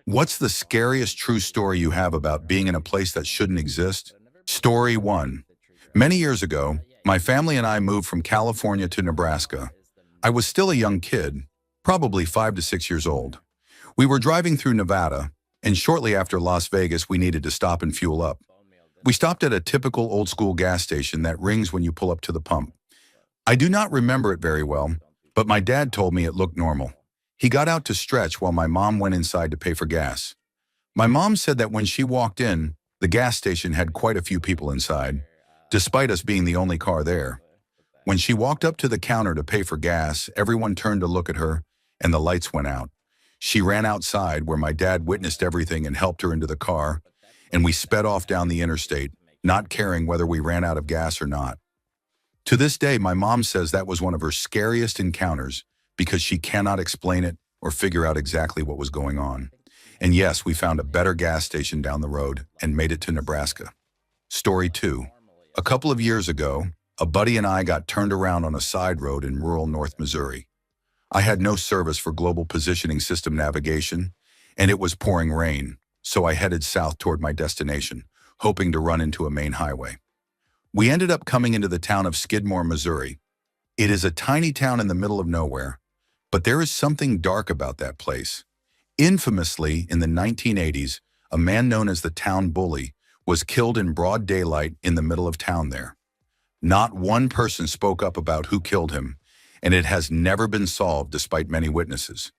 What's the scariest true story you have about being in a place that shouldn't exist? Story 1. Many years ago, my family and I moved from California to Nebraska. I was still a young kid, probably 5 to 6 years old. We were driving through Nevada, and shortly after Las Vegas, we needed to stop and fuel up. We stopped at a typical old-school gas station that rings when you pull up to the pump. I do not remember it very well, but my dad told me it looked normal. He got out to stretch while my mom went inside to pay for gas. My mom said that when she walked in, the gas station had quite a few people inside, despite us being the only car there. When she walked up to the counter to pay for gas, everyone turned to look at her, and the lights went out. She ran outside where my dad witnessed everything and helped her into the car, and we sped off down the interstate, not caring whether we ran out of gas or not. To this day, my mom says that was one of her scariest encounters because she cannot explain it or figure out exactly what was going on. And yes, we found a better gas station down the road and made it to Nebraska. Story 2. A couple of years ago, a buddy and I got turned around on a side road in rural North Missouri. I had no service for global positioning system navigation, and it was pouring rain, so I headed south toward my destination, hoping to run into a main highway. We ended up coming into the town of Skidmore, Missouri. It is a tiny town in the middle of nowhere, but there is something dark about that place. Infamously, in the 1980s, a man known as the town bully was killed in broad daylight in the middle of town there. Not one person spoke up about who killed him, and it has never been solved despite many witnesses.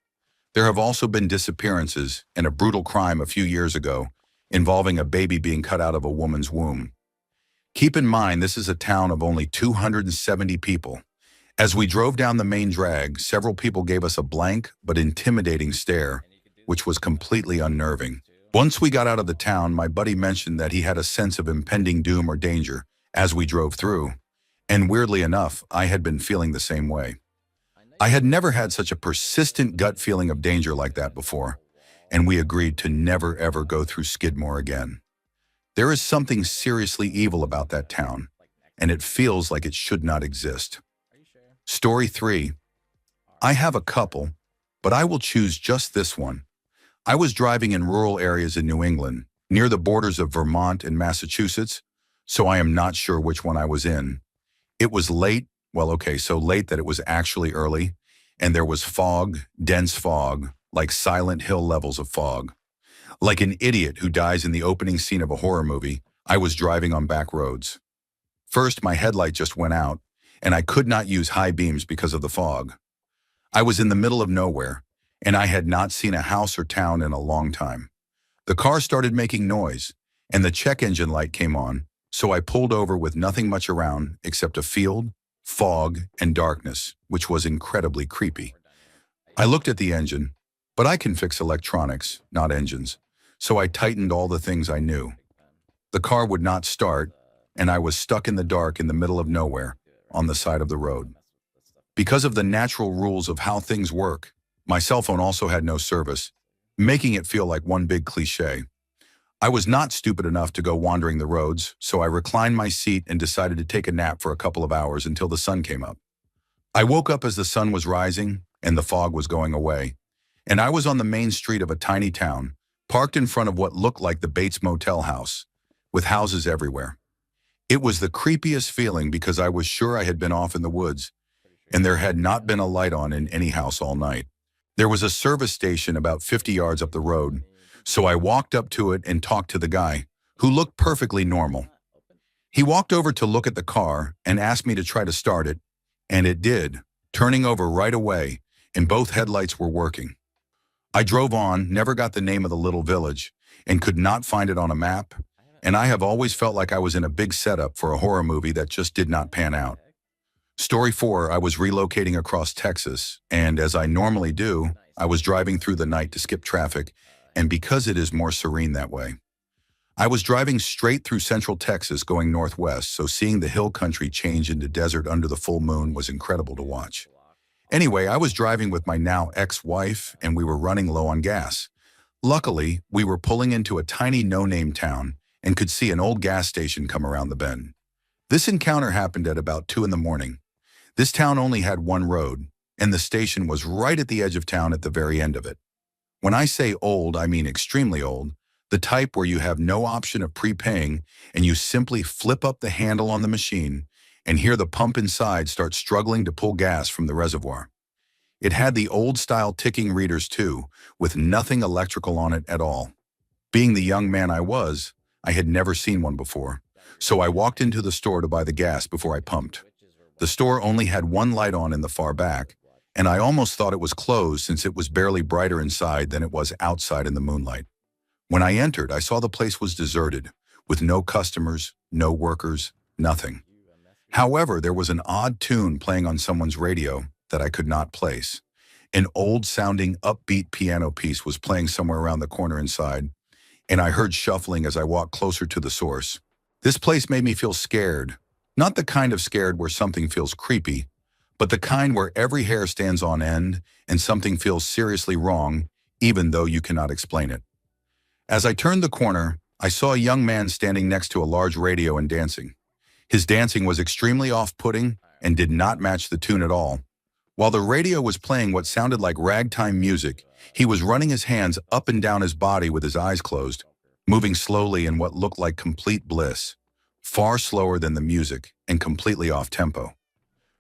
There have also been disappearances and a brutal crime a few years ago involving a baby being cut out of a woman's womb. Keep in mind, this is a town of only 270 people. As we drove down the main drag, several people gave us a blank but intimidating stare, which was completely unnerving. Once we got out of the town, my buddy mentioned that he had a sense of impending doom or danger as we drove through, and weirdly enough, I had been feeling the same way. I had never had such a persistent gut feeling of danger like that before, and we agreed to never ever go through Skidmore again. There is something seriously evil about that town, and it feels like it should not exist. Story 3. I have a couple, but I will choose just this one. I was driving in rural areas in New England, near the borders of Vermont and Massachusetts, so I am not sure which one I was in. It was late, so late that it was actually early, and there was fog, dense fog, like Silent Hill levels of fog. Like an idiot who dies in the opening scene of a horror movie, I was driving on back roads. First, my headlight just went out, and I could not use high beams because of the fog. I was in the middle of nowhere, and I had not seen a house or town in a long time. The car started making noise, and the check engine light came on, so I pulled over with nothing much around except a field, fog, and darkness, which was incredibly creepy. I looked at the engine, but I can fix electronics, not engines, so I tightened all the things I knew. The car would not start, and I was stuck in the dark in the middle of nowhere, on the side of the road. Because of the natural rules of how things work, my cell phone also had no service, making it feel like one big cliché. I was not stupid enough to go wandering the roads, so I reclined my seat and decided to take a nap for a couple of hours until the sun came up. I woke up as the sun was rising and the fog was going away, and I was on the main street of a tiny town, parked in front of what looked like the Bates Motel house, with houses everywhere. It was the creepiest feeling because I was sure I had been off in the woods, and there had not been a light on in any house all night. There was a service station about 50 yards up the road, so I walked up to it and talked to the guy, who looked perfectly normal. He walked over to look at the car and asked me to try to start it, and it did, turning over right away, and both headlights were working. I drove on, never got the name of the little village, and could not find it on a map, and I have always felt like I was in a big setup for a horror movie that just did not pan out. Story 4, I was relocating across Texas, and as I normally do, I was driving through the night to skip traffic, and because it is more serene that way. I was driving straight through central Texas going northwest, so seeing the hill country change into desert under the full moon was incredible to watch. Anyway, I was driving with my now ex-wife, and we were running low on gas. Luckily, we were pulling into a tiny no-name town and could see an old gas station come around the bend. This encounter happened at about 2 in the morning. This town only had one road, and the station was right at the edge of town at the very end of it. When I say old, I mean extremely old, the type where you have no option of prepaying and you simply flip up the handle on the machine and hear the pump inside start struggling to pull gas from the reservoir. It had the old-style ticking readers too, with nothing electrical on it at all. Being the young man I was, I had never seen one before, so I walked into the store to buy the gas before I pumped. The store only had one light on in the far back, and I almost thought it was closed since it was barely brighter inside than it was outside in the moonlight. When I entered, I saw the place was deserted, with no customers, no workers, nothing. However, there was an odd tune playing on someone's radio that I could not place. An old-sounding, upbeat piano piece was playing somewhere around the corner inside, and I heard shuffling as I walked closer to the source. This place made me feel scared. Not the kind of scared where something feels creepy, but the kind where every hair stands on end and something feels seriously wrong, even though you cannot explain it. As I turned the corner, I saw a young man standing next to a large radio and dancing. His dancing was extremely off-putting and did not match the tune at all. While the radio was playing what sounded like ragtime music, he was running his hands up and down his body with his eyes closed, moving slowly in what looked like complete bliss, far slower than the music and completely off-tempo.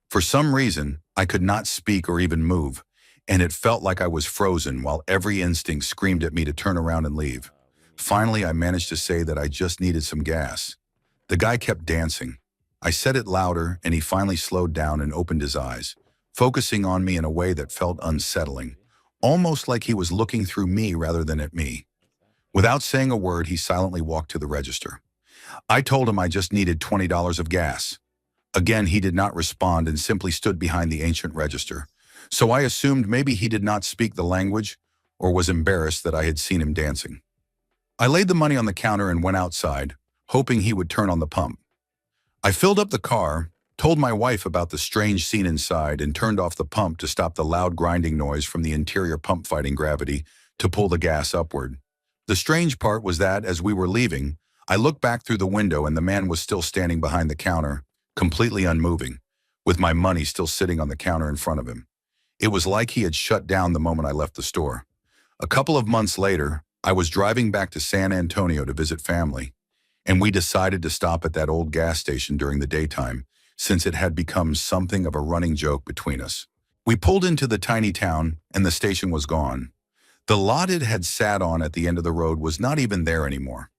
For some reason, I could not speak or even move, and it felt like I was frozen while every instinct screamed at me to turn around and leave. Finally, I managed to say that I just needed some gas. The guy kept dancing. I said it louder, and he finally slowed down and opened his eyes, focusing on me in a way that felt unsettling, almost like he was looking through me rather than at me. Without saying a word, he silently walked to the register. I told him I just needed $20 of gas. Again, he did not respond and simply stood behind the ancient register, so I assumed maybe he did not speak the language or was embarrassed that I had seen him dancing. I laid the money on the counter and went outside, hoping he would turn on the pump. I filled up the car, told my wife about the strange scene inside, and turned off the pump to stop the loud grinding noise from the interior pump fighting gravity to pull the gas upward. The strange part was that, as we were leaving, I looked back through the window and the man was still standing behind the counter, completely unmoving, with my money still sitting on the counter in front of him. It was like he had shut down the moment I left the store. A couple of months later, I was driving back to San Antonio to visit family, and we decided to stop at that old gas station during the daytime, since it had become something of a running joke between us. We pulled into the tiny town, and the station was gone. The lot it had sat on at the end of the road was not even there anymore.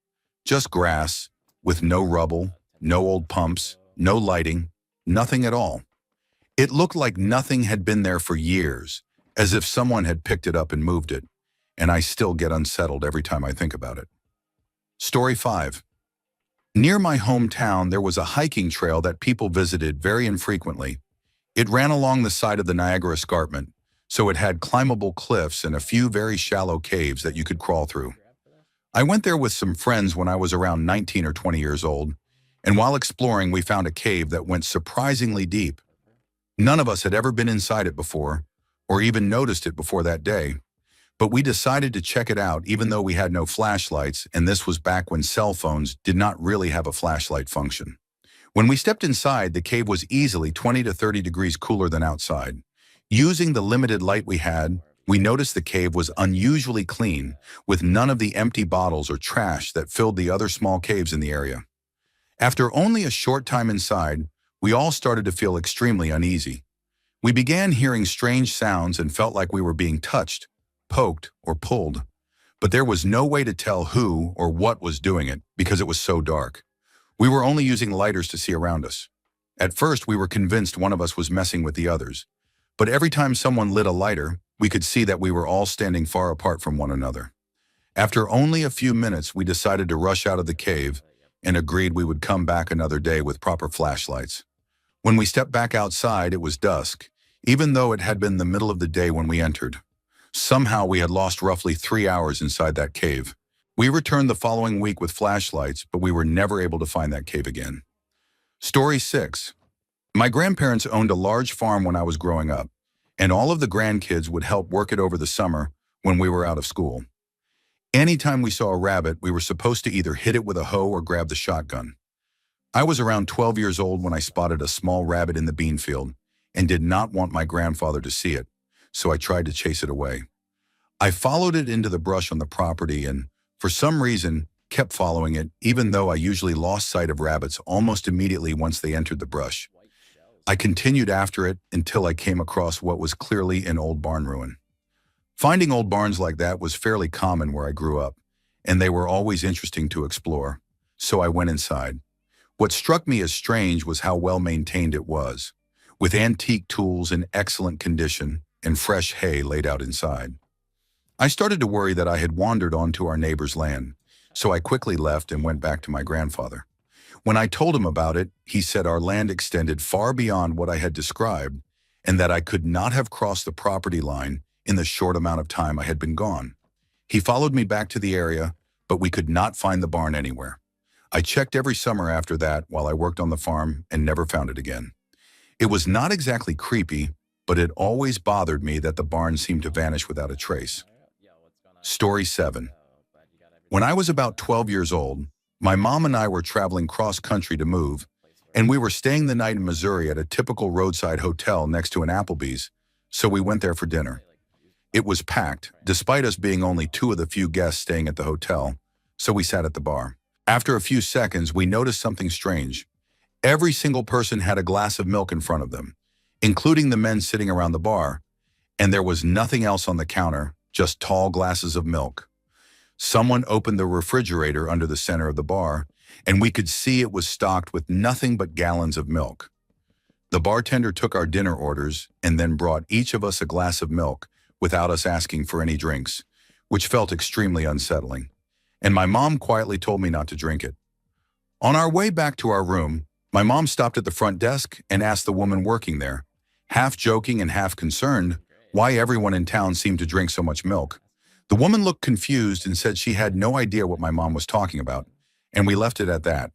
Just grass, with no rubble, no old pumps, no lighting, nothing at all. It looked like nothing had been there for years, as if someone had picked it up and moved it, and I still get unsettled every time I think about it. Story 5. Near my hometown, there was a hiking trail that people visited very infrequently. It ran along the side of the Niagara Escarpment, so it had climbable cliffs and a few very shallow caves that you could crawl through. I went there with some friends when I was around 19 or 20 years old, and while exploring, we found a cave that went surprisingly deep. None of us had ever been inside it before, or even noticed it before that day. But we decided to check it out even though we had no flashlights, and this was back when cell phones did not really have a flashlight function. When we stepped inside, the cave was easily 20 to 30 degrees cooler than outside. Using the limited light we had, we noticed the cave was unusually clean, with none of the empty bottles or trash that filled the other small caves in the area. After only a short time inside, we all started to feel extremely uneasy. We began hearing strange sounds and felt like we were being touched, poked, or pulled, but there was no way to tell who or what was doing it because it was so dark. We were only using lighters to see around us. At first, we were convinced one of us was messing with the others, but every time someone lit a lighter, we could see that we were all standing far apart from one another. After only a few minutes, we decided to rush out of the cave and agreed we would come back another day with proper flashlights. When we stepped back outside, it was dusk, even though it had been the middle of the day when we entered. Somehow we had lost roughly 3 hours inside that cave. We returned the following week with flashlights, but we were never able to find that cave again. Story 6. My grandparents owned a large farm when I was growing up, and all of the grandkids would help work it over the summer when we were out of school. Anytime we saw a rabbit, we were supposed to either hit it with a hoe or grab the shotgun. I was around 12 years old when I spotted a small rabbit in the bean field and did not want my grandfather to see it, so I tried to chase it away. I followed it into the brush on the property and, for some reason, kept following it, even though I usually lost sight of rabbits almost immediately once they entered the brush. I continued after it until I came across what was clearly an old barn ruin. Finding old barns like that was fairly common where I grew up, and they were always interesting to explore, so I went inside. What struck me as strange was how well maintained it was, with antique tools in excellent condition and fresh hay laid out inside. I started to worry that I had wandered onto our neighbor's land, so I quickly left and went back to my grandfather. When I told him about it, he said our land extended far beyond what I had described and that I could not have crossed the property line in the short amount of time I had been gone. He followed me back to the area, but we could not find the barn anywhere. I checked every summer after that while I worked on the farm and never found it again. It was not exactly creepy, but it always bothered me that the barn seemed to vanish without a trace. Story 7. When I was about 12 years old, my mom and I were traveling cross-country to move, and we were staying the night in Missouri at a typical roadside hotel next to an Applebee's, so we went there for dinner. It was packed, despite us being only two of the few guests staying at the hotel, so we sat at the bar. After a few seconds, we noticed something strange. Every single person had a glass of milk in front of them, including the men sitting around the bar, and there was nothing else on the counter, just tall glasses of milk. Someone opened the refrigerator under the center of the bar, and we could see it was stocked with nothing but gallons of milk. The bartender took our dinner orders and then brought each of us a glass of milk without us asking for any drinks, which felt extremely unsettling. And my mom quietly told me not to drink it. On our way back to our room, my mom stopped at the front desk and asked the woman working there, half joking and half concerned, why everyone in town seemed to drink so much milk. The woman looked confused and said she had no idea what my mom was talking about, and we left it at that.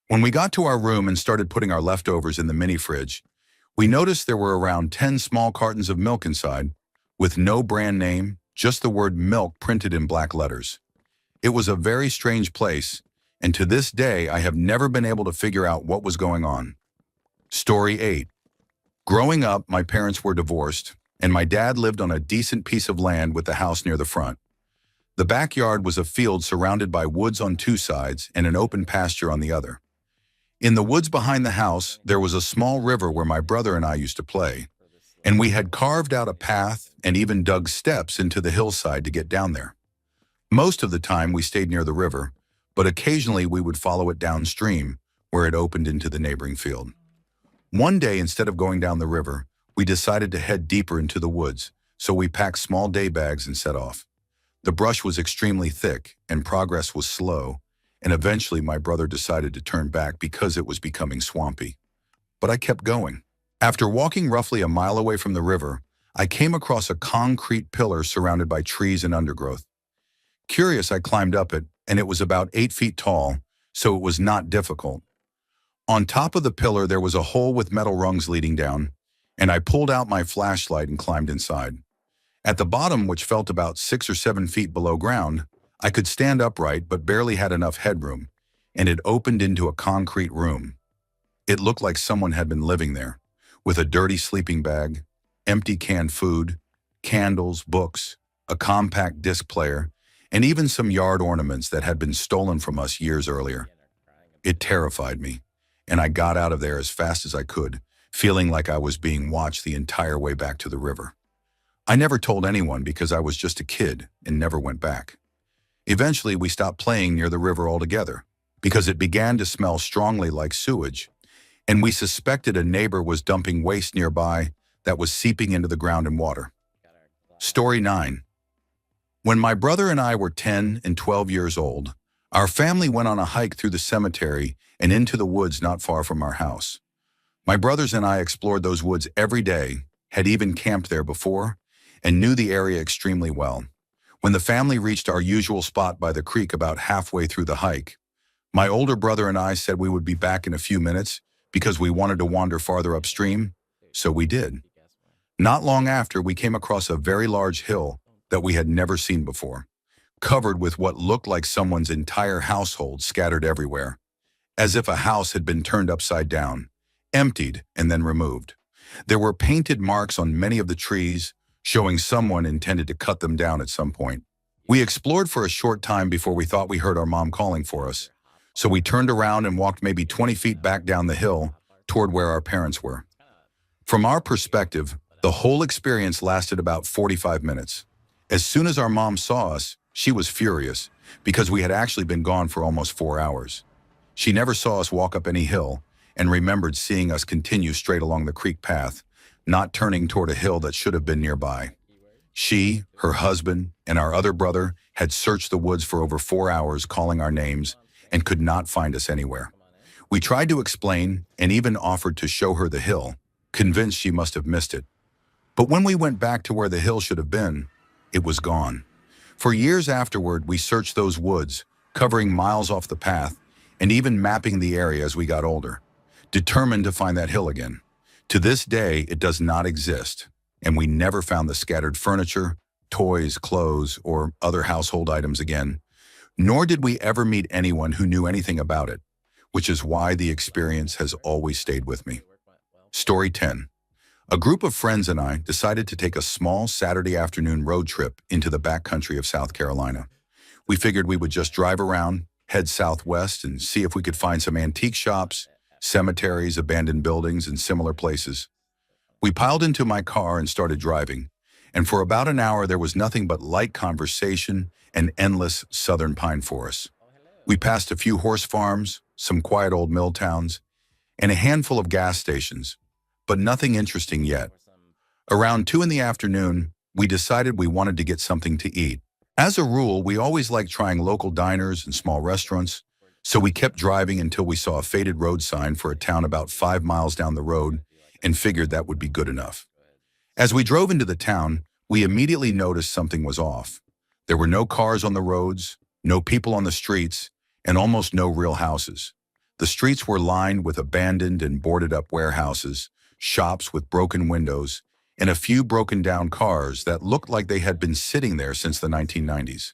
When we got to our room and started putting our leftovers in the mini fridge, we noticed there were around 10 small cartons of milk inside, with no brand name, just the word milk printed in black letters. It was a very strange place, and to this day I have never been able to figure out what was going on. Story 8. Growing up, my parents were divorced, and my dad lived on a decent piece of land with the house near the front. The backyard was a field surrounded by woods on two sides and an open pasture on the other. In the woods behind the house, there was a small river where my brother and I used to play, and we had carved out a path and even dug steps into the hillside to get down there. Most of the time we stayed near the river, but occasionally we would follow it downstream, where it opened into the neighboring field. One day, instead of going down the river, we decided to head deeper into the woods, so we packed small day bags and set off. The brush was extremely thick, and progress was slow, and eventually my brother decided to turn back because it was becoming swampy. But I kept going. After walking roughly a mile away from the river, I came across a concrete pillar surrounded by trees and undergrowth. Curious, I climbed up it, and it was about 8 feet tall, so it was not difficult. On top of the pillar, there was a hole with metal rungs leading down, and I pulled out my flashlight and climbed inside. At the bottom, which felt about 6 or 7 feet below ground, I could stand upright but barely had enough headroom, and it opened into a concrete room. It looked like someone had been living there, with a dirty sleeping bag, empty canned food, candles, books, a compact disc player, and even some yard ornaments that had been stolen from us years earlier. It terrified me, and I got out of there as fast as I could, feeling like I was being watched the entire way back to the river. I never told anyone because I was just a kid and never went back. Eventually, we stopped playing near the river altogether because it began to smell strongly like sewage, and we suspected a neighbor was dumping waste nearby that was seeping into the ground and water. Story 9. When my brother and I were 10 and 12 years old, our family went on a hike through the cemetery and into the woods not far from our house. My brothers and I explored those woods every day, had even camped there before, and knew the area extremely well. When the family reached our usual spot by the creek about halfway through the hike, my older brother and I said we would be back in a few minutes because we wanted to wander farther upstream, so we did. Not long after, we came across a very large hill that we had never seen before, covered with what looked like someone's entire household scattered everywhere, as if a house had been turned upside down, emptied, and then removed. There were painted marks on many of the trees, showing someone intended to cut them down at some point. We explored for a short time before we thought we heard our mom calling for us. So we turned around and walked maybe 20 feet back down the hill toward where our parents were. From our perspective, the whole experience lasted about 45 minutes. As soon as our mom saw us, she was furious because we had actually been gone for almost 4 hours. She never saw us walk up any hill and remembered seeing us continue straight along the creek path, not turning toward a hill that should have been nearby. She, her husband, and our other brother had searched the woods for over 4 hours calling our names and could not find us anywhere. We tried to explain and even offered to show her the hill, convinced she must have missed it. But when we went back to where the hill should have been, it was gone. For years afterward, we searched those woods, covering miles off the path and even mapping the area as we got older, determined to find that hill again. To this day, it does not exist, and we never found the scattered furniture, toys, clothes, or other household items again, nor did we ever meet anyone who knew anything about it, which is why the experience has always stayed with me. Story 10. A group of friends and I decided to take a small Saturday afternoon road trip into the backcountry of South Carolina. We figured we would just drive around, head southwest, and see if we could find some antique shops, cemeteries, abandoned buildings, and similar places. We piled into my car and started driving, and for about an hour there was nothing but light conversation and endless southern pine forests. We passed a few horse farms, some quiet old mill towns, and a handful of gas stations, but nothing interesting yet. Around 2 in the afternoon, we decided we wanted to get something to eat. As a rule, we always like trying local diners and small restaurants, so we kept driving until we saw a faded road sign for a town about 5 miles down the road and figured that would be good enough. As we drove into the town, we immediately noticed something was off. There were no cars on the roads, no people on the streets, and almost no real houses. The streets were lined with abandoned and boarded up warehouses, shops with broken windows, and a few broken down cars that looked like they had been sitting there since the 1990s.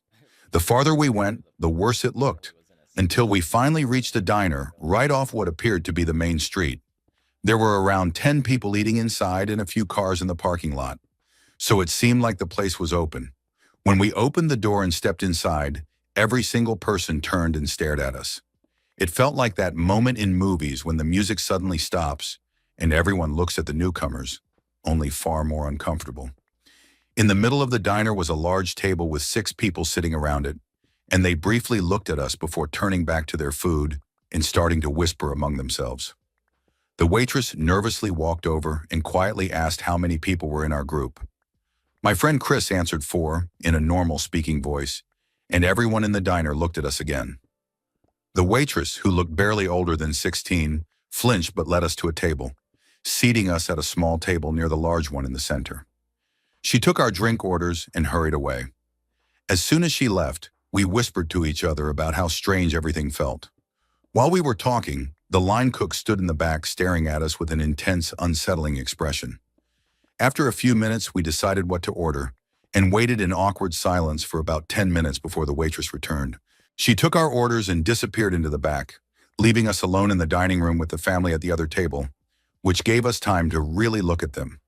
The farther we went, the worse it looked, until we finally reached a diner right off what appeared to be the main street. There were around 10 people eating inside and a few cars in the parking lot, so it seemed like the place was open. When we opened the door and stepped inside, every single person turned and stared at us. It felt like that moment in movies when the music suddenly stops and everyone looks at the newcomers, only far more uncomfortable. In the middle of the diner was a large table with 6 people sitting around it, and they briefly looked at us before turning back to their food and starting to whisper among themselves. The waitress nervously walked over and quietly asked how many people were in our group. My friend Chris answered 4 in a normal speaking voice, and everyone in the diner looked at us again. The waitress, who looked barely older than 16, flinched but led us to a table, seating us at a small table near the large one in the center. She took our drink orders and hurried away. As soon as she left, we whispered to each other about how strange everything felt. While we were talking, the line cook stood in the back staring at us with an intense, unsettling expression. After a few minutes, we decided what to order and waited in awkward silence for about 10 minutes before the waitress returned. She took our orders and disappeared into the back, leaving us alone in the dining room with the family at the other table, which gave us time to really look at them.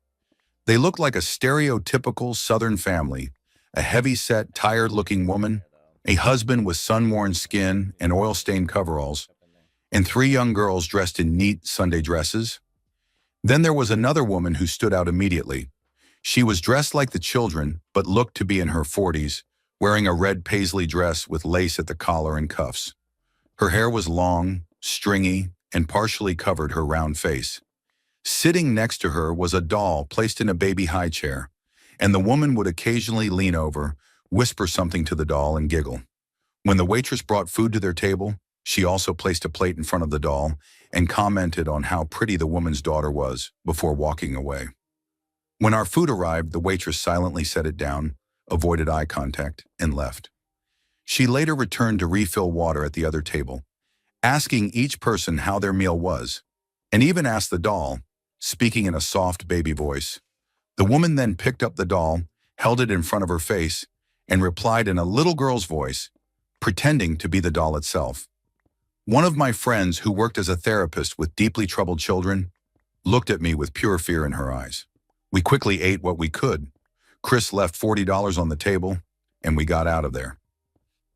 They looked like a stereotypical Southern family, a heavy-set, tired-looking woman, a husband with sun-worn skin and oil-stained coveralls, and 3 young girls dressed in neat Sunday dresses. Then there was another woman who stood out immediately. She was dressed like the children, but looked to be in her 40s, wearing a red paisley dress with lace at the collar and cuffs. Her hair was long, stringy, and partially covered her round face. Sitting next to her was a doll placed in a baby high chair, and the woman would occasionally lean over, whisper something to the doll, and giggle. When the waitress brought food to their table, she also placed a plate in front of the doll and commented on how pretty the woman's daughter was before walking away. When our food arrived, the waitress silently set it down, avoided eye contact, and left. She later returned to refill water at the other table, asking each person how their meal was, and even asked the doll, speaking in a soft baby voice. The woman then picked up the doll, held it in front of her face, and replied in a little girl's voice, pretending to be the doll itself. One of my friends, who worked as a therapist with deeply troubled children, looked at me with pure fear in her eyes. We quickly ate what we could, Chris left $40 on the table, and we got out of there.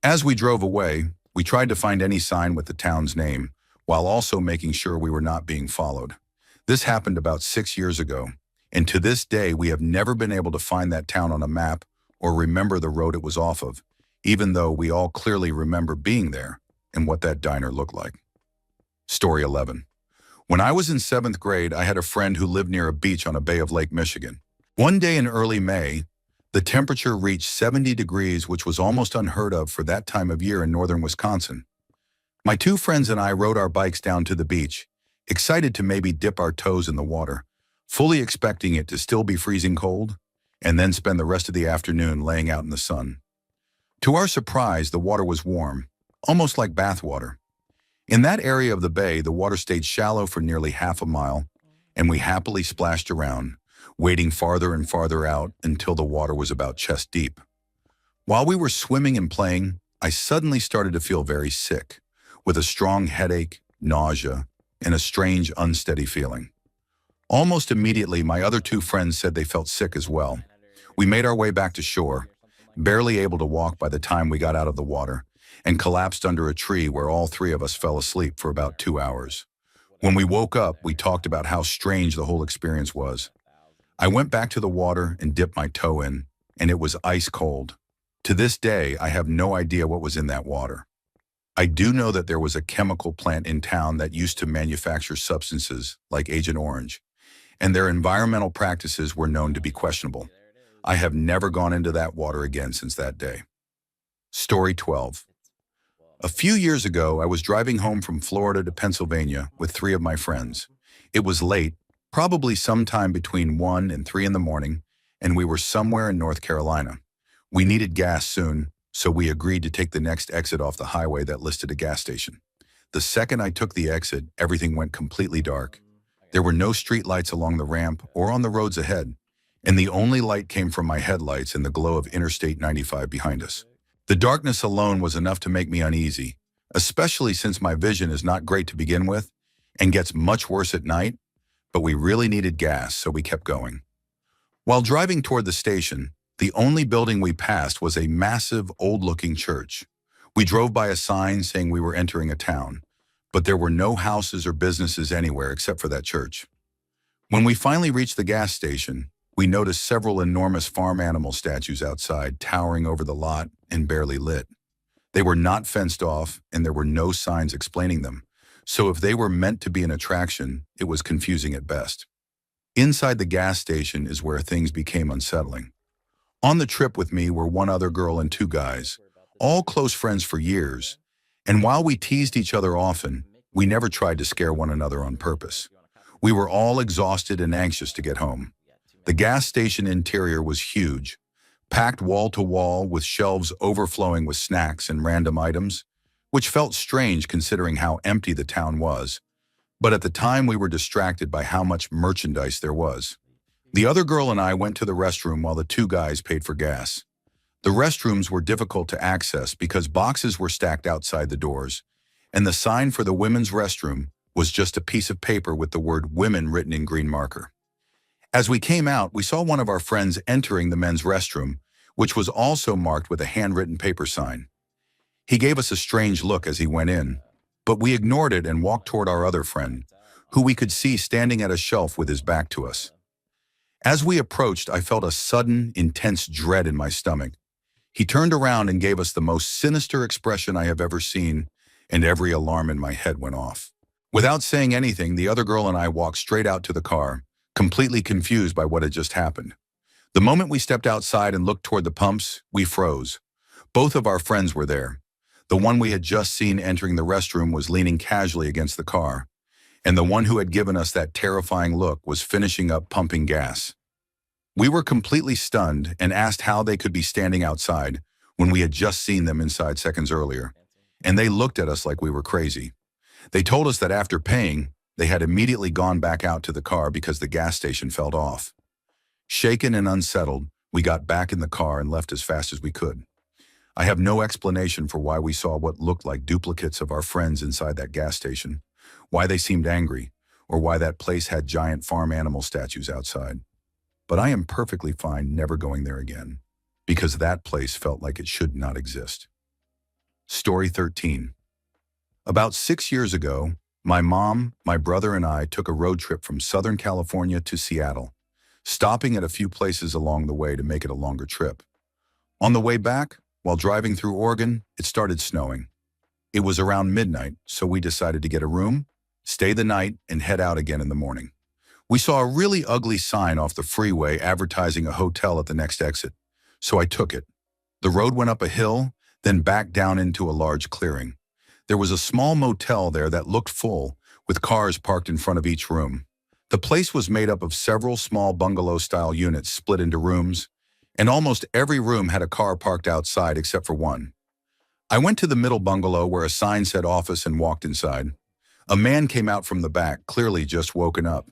As we drove away, we tried to find any sign with the town's name, while also making sure we were not being followed. This happened about 6 years ago, and to this day we have never been able to find that town on a map or remember the road it was off of, even though we all clearly remember being there and what that diner looked like. Story 11. When I was in 7th grade, I had a friend who lived near a beach on a bay of Lake Michigan. One day in early May, the temperature reached 70 degrees, which was almost unheard of for that time of year in northern Wisconsin. My two friends and I rode our bikes down to the beach, excited to maybe dip our toes in the water, fully expecting it to still be freezing cold, and then spend the rest of the afternoon laying out in the sun. To our surprise, the water was warm, almost like bath water. In that area of the bay, the water stayed shallow for nearly half a mile, and we happily splashed around, wading farther and farther out until the water was about chest deep. While we were swimming and playing, I suddenly started to feel very sick, with a strong headache, nausea, and a strange, unsteady feeling. Almost immediately, my other two friends said they felt sick as well. We made our way back to shore, barely able to walk by the time we got out of the water, and collapsed under a tree where all three of us fell asleep for about 2 hours. When we woke up, we talked about how strange the whole experience was. I went back to the water and dipped my toe in, and it was ice cold. To this day, I have no idea what was in that water. I do know that there was a chemical plant in town that used to manufacture substances like Agent Orange, and their environmental practices were known to be questionable. I have never gone into that water again since that day. Story 12. A few years ago, I was driving home from Florida to Pennsylvania with 3 of my friends. It was late, probably sometime between 1 and 3 in the morning, and we were somewhere in North Carolina. We needed gas soon, so we agreed to take the next exit off the highway that listed a gas station. The second I took the exit, everything went completely dark. There were no street lights along the ramp or on the roads ahead, and the only light came from my headlights and the glow of Interstate 95 behind us. The darkness alone was enough to make me uneasy, especially since my vision is not great to begin with and gets much worse at night, but we really needed gas, so we kept going. While driving toward the station, the only building we passed was a massive, old-looking church. We drove by a sign saying we were entering a town, but there were no houses or businesses anywhere except for that church. When we finally reached the gas station, we noticed several enormous farm animal statues outside, towering over the lot and barely lit. They were not fenced off, and there were no signs explaining them, so if they were meant to be an attraction, it was confusing at best. Inside the gas station is where things became unsettling. On the trip with me were 1 other girl and 2 guys, all close friends for years, and while we teased each other often, we never tried to scare one another on purpose. We were all exhausted and anxious to get home. The gas station interior was huge, packed wall to wall with shelves overflowing with snacks and random items, which felt strange considering how empty the town was. But at the time we were distracted by how much merchandise there was. The other girl and I went to the restroom while the 2 guys paid for gas. The restrooms were difficult to access because boxes were stacked outside the doors, and the sign for the women's restroom was just a piece of paper with the word women written in green marker. As we came out, we saw one of our friends entering the men's restroom, which was also marked with a handwritten paper sign. He gave us a strange look as he went in, but we ignored it and walked toward our other friend, who we could see standing at a shelf with his back to us. As we approached, I felt a sudden, intense dread in my stomach. He turned around and gave us the most sinister expression I have ever seen, and every alarm in my head went off. Without saying anything, the other girl and I walked straight out to the car, completely confused by what had just happened. The moment we stepped outside and looked toward the pumps, we froze. Both of our friends were there. The one we had just seen entering the restroom was leaning casually against the car, and the one who had given us that terrifying look was finishing up pumping gas. We were completely stunned and asked how they could be standing outside when we had just seen them inside seconds earlier, and they looked at us like we were crazy. They told us that after paying, they had immediately gone back out to the car because the gas station felt off. Shaken and unsettled, we got back in the car and left as fast as we could. I have no explanation for why we saw what looked like duplicates of our friends inside that gas station, why they seemed angry, or why that place had giant farm animal statues outside. but I am perfectly fine never going there again, because that place felt like it should not exist. Story 13. About 6 years ago, my mom, my brother, and I took a road trip from Southern California to Seattle, stopping at a few places along the way to make it a longer trip. On the way back, while driving through Oregon, it started snowing. It was around midnight, so we decided to get a room, stay the night, and head out again in the morning. We saw a really ugly sign off the freeway advertising a hotel at the next exit, so I took it. The road went up a hill, then back down into a large clearing. There was a small motel there that looked full, with cars parked in front of each room. The place was made up of several small bungalow-style units split into rooms, and almost every room had a car parked outside except for one. I went to the middle bungalow where a sign said office and walked inside. A man came out from the back, clearly just woken up.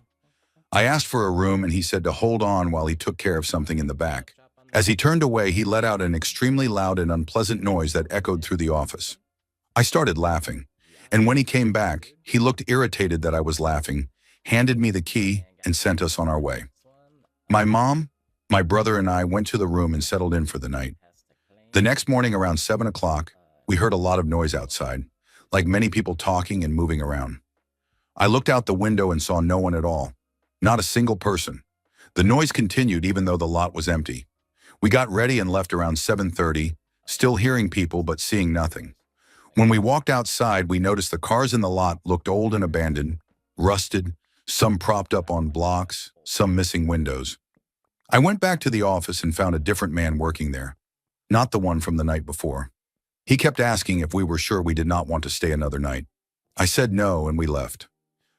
I asked for a room and he said to hold on while he took care of something in the back. As he turned away, he let out an extremely loud and unpleasant noise that echoed through the office. I started laughing, and when he came back, he looked irritated that I was laughing, handed me the key, and sent us on our way. My mom, my brother, and I went to the room and settled in for the night. The next morning around 7 o'clock, we heard a lot of noise outside, like many people talking and moving around. I looked out the window and saw no one at all, not a single person. The noise continued even though the lot was empty. We got ready and left around 7:30, still hearing people but seeing nothing. When we walked outside, we noticed the cars in the lot looked old and abandoned, rusted, some propped up on blocks, some missing windows. I went back to the office and found a different man working there, not the one from the night before. He kept asking if we were sure we did not want to stay another night. I said no, and we left.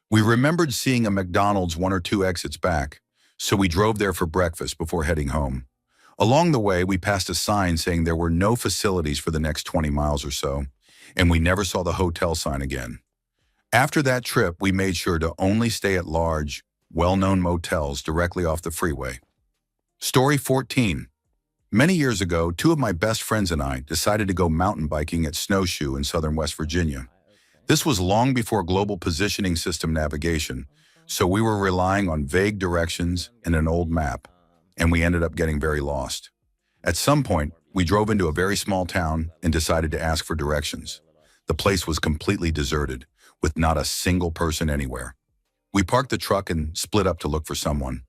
We remembered seeing a McDonald's 1 or 2 exits back, so we drove there for breakfast before heading home. Along the way, we passed a sign saying there were no facilities for the next 20 miles or so, and we never saw the hotel sign again. After that trip, we made sure to only stay at large, well-known motels directly off the freeway. Story 14. Many years ago, 2 of my best friends and I decided to go mountain biking at Snowshoe in southern West Virginia. This was long before global positioning system navigation, so we were relying on vague directions and an old map, and we ended up getting very lost. At some point, we drove into a very small town and decided to ask for directions. The place was completely deserted, with not a single person anywhere. We parked the truck and split up to look for someone.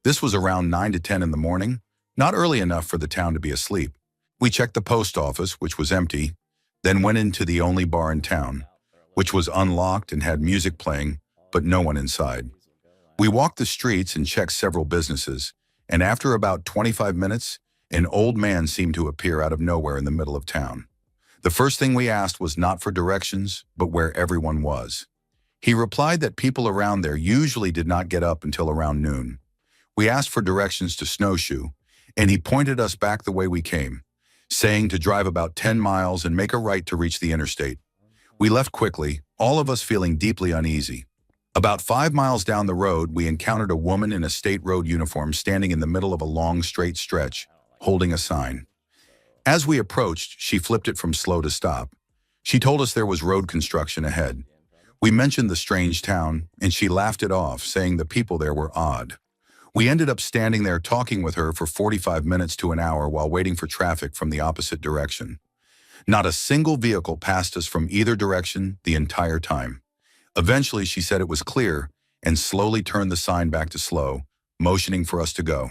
This was around 9 to 10 in the morning, not early enough for the town to be asleep. We checked the post office, which was empty, then went into the only bar in town, which was unlocked and had music playing, but no one inside. We walked the streets and checked several businesses, and after about 25 minutes, an old man seemed to appear out of nowhere in the middle of town. The first thing we asked was not for directions, but where everyone was. He replied that people around there usually did not get up until around noon. We asked for directions to Snowshoe, and he pointed us back the way we came, saying to drive about 10 miles and make a right to reach the interstate. We left quickly, all of us feeling deeply uneasy. About 5 miles down the road, we encountered a woman in a state road uniform standing in the middle of a long, straight stretch, holding a sign. As we approached, she flipped it from slow to stop. She told us there was road construction ahead. We mentioned the strange town, and she laughed it off, saying the people there were odd. We ended up standing there talking with her for 45 minutes to an hour while waiting for traffic from the opposite direction. Not a single vehicle passed us from either direction the entire time. Eventually, she said it was clear and slowly turned the sign back to slow, motioning for us to go.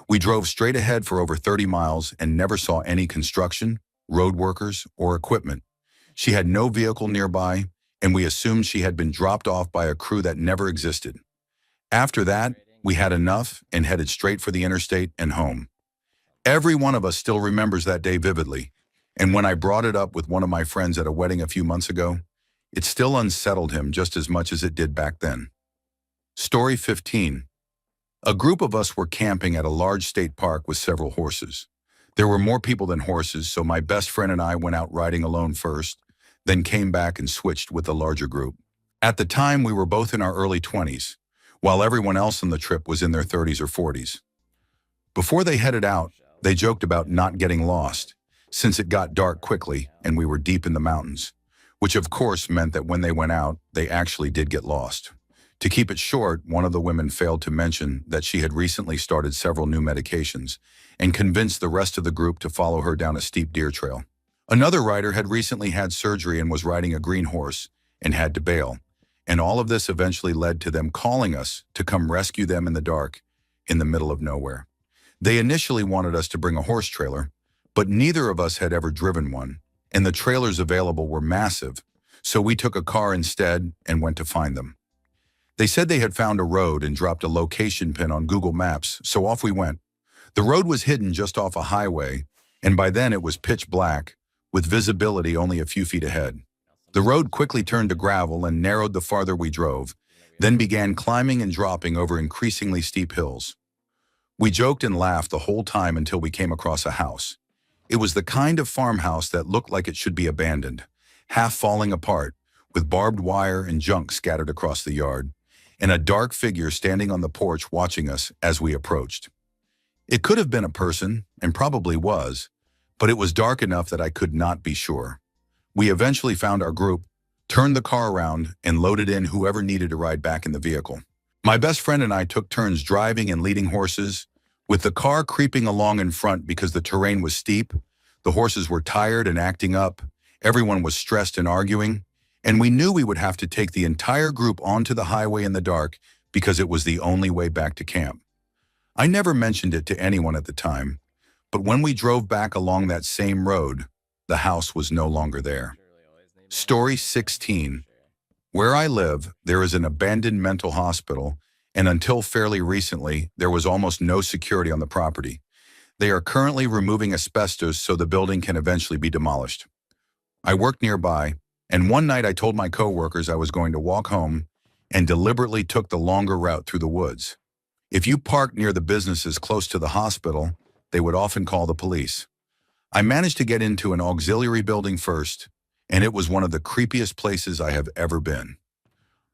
We drove straight ahead for over 30 miles and never saw any construction, road workers, or equipment. She had no vehicle nearby, and we assumed she had been dropped off by a crew that never existed. After that, we had enough and headed straight for the interstate and home. Every one of us still remembers that day vividly, and when I brought it up with one of my friends at a wedding a few months ago, it still unsettled him just as much as it did back then. Story 15. A group of us were camping at a large state park with several horses. There were more people than horses, so my best friend and I went out riding alone first, then came back and switched with the larger group. At the time, we were both in our early 20s, while everyone else on the trip was in their 30s or 40s. Before they headed out, they joked about not getting lost, since it got dark quickly and we were deep in the mountains, which of course meant that when they went out, they actually did get lost. To keep it short, one of the women failed to mention that she had recently started several new medications and convinced the rest of the group to follow her down a steep deer trail. Another rider had recently had surgery and was riding a green horse and had to bail. And all of this eventually led to them calling us to come rescue them in the dark in the middle of nowhere. They initially wanted us to bring a horse trailer, but neither of us had ever driven one, and the trailers available were massive, so we took a car instead and went to find them. They said they had found a road and dropped a location pin on Google Maps, so off we went. The road was hidden just off a highway, and by then it was pitch black, with visibility only a few feet ahead. The road quickly turned to gravel and narrowed the farther we drove, then began climbing and dropping over increasingly steep hills. We joked and laughed the whole time until we came across a house. It was the kind of farmhouse that looked like it should be abandoned, half falling apart, with barbed wire and junk scattered across the yard, and a dark figure standing on the porch watching us as we approached. It could have been a person, and probably was, but it was dark enough that I could not be sure. We eventually found our group, turned the car around, and loaded in whoever needed to ride back in the vehicle. My best friend and I took turns driving and leading horses, with the car creeping along in front because the terrain was steep, the horses were tired and acting up, everyone was stressed and arguing, and we knew we would have to take the entire group onto the highway in the dark because it was the only way back to camp. I never mentioned it to anyone at the time, but when we drove back along that same road, the house was no longer there. Story 16. Where I live, there is an abandoned mental hospital, and until fairly recently, there was almost no security on the property. They are currently removing asbestos so the building can eventually be demolished. I worked nearby, and one night I told my coworkers I was going to walk home and deliberately took the longer route through the woods. If you parked near the businesses close to the hospital, they would often call the police. I managed to get into an auxiliary building first, and it was one of the creepiest places I have ever been.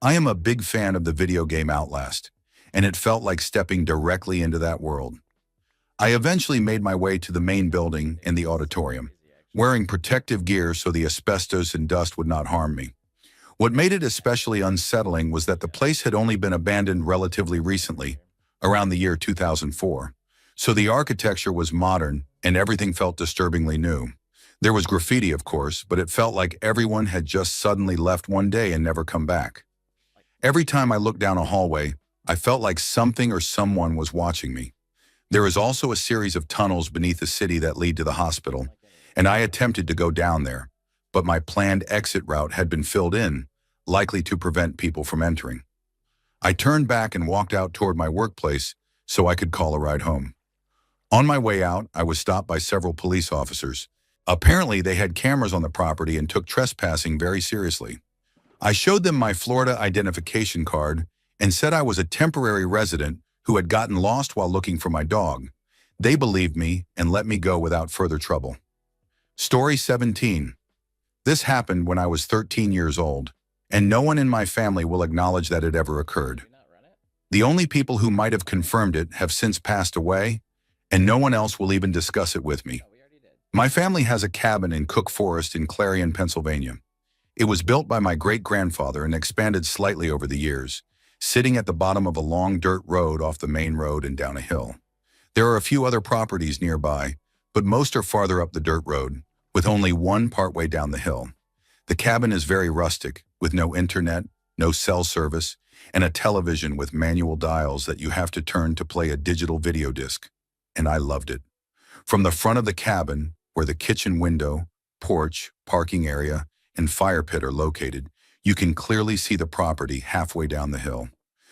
I am a big fan of the video game Outlast, and it felt like stepping directly into that world. I eventually made my way to the main building and the auditorium, wearing protective gear so the asbestos and dust would not harm me. What made it especially unsettling was that the place had only been abandoned relatively recently, around the year 2004. So the architecture was modern and everything felt disturbingly new. There was graffiti, of course, but it felt like everyone had just suddenly left one day and never come back. Every time I looked down a hallway, I felt like something or someone was watching me. There is also a series of tunnels beneath the city that lead to the hospital, and I attempted to go down there, but my planned exit route had been filled in, likely to prevent people from entering. I turned back and walked out toward my workplace so I could call a ride home. On my way out, I was stopped by several police officers. Apparently, they had cameras on the property and took trespassing very seriously. I showed them my Florida identification card and said I was a temporary resident who had gotten lost while looking for my dog. They believed me and let me go without further trouble. Story 17. This happened when I was 13 years old, and no one in my family will acknowledge that it ever occurred. The only people who might have confirmed it have since passed away, and no one else will even discuss it with me. My family has a cabin in Cook Forest in Clarion, Pennsylvania. It was built by my great-grandfather and expanded slightly over the years, sitting at the bottom of a long dirt road off the main road and down a hill. There are a few other properties nearby, but most are farther up the dirt road, with only one partway down the hill. The cabin is very rustic, with no internet, no cell service, and a television with manual dials that you have to turn to play a digital video disc. And I loved it. From the front of the cabin, where the kitchen window, porch, parking area, and fire pit are located, you can clearly see the property halfway down the hill.